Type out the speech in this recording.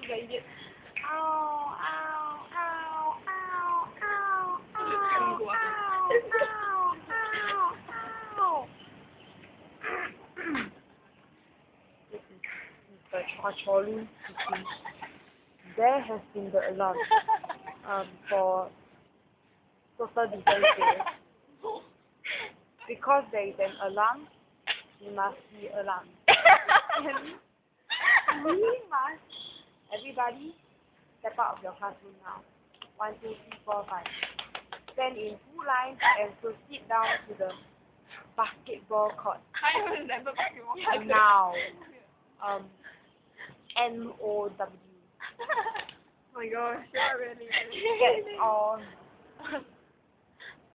the idiot. Ow, ow, ow, ow, ow, ow, ow, ow, ow, ow. This is Mr. Chacholu speaking. There has been the alarm for social distancing. Because there is an alarm, we must be alarmed. We must. Everybody, step out of your classroom now. 1, 2, 3, 4, 5. Stand in 2 lines and proceed down to the basketball court. I don't remember basketball. And now, MOW. Oh my gosh, you're really. That's all.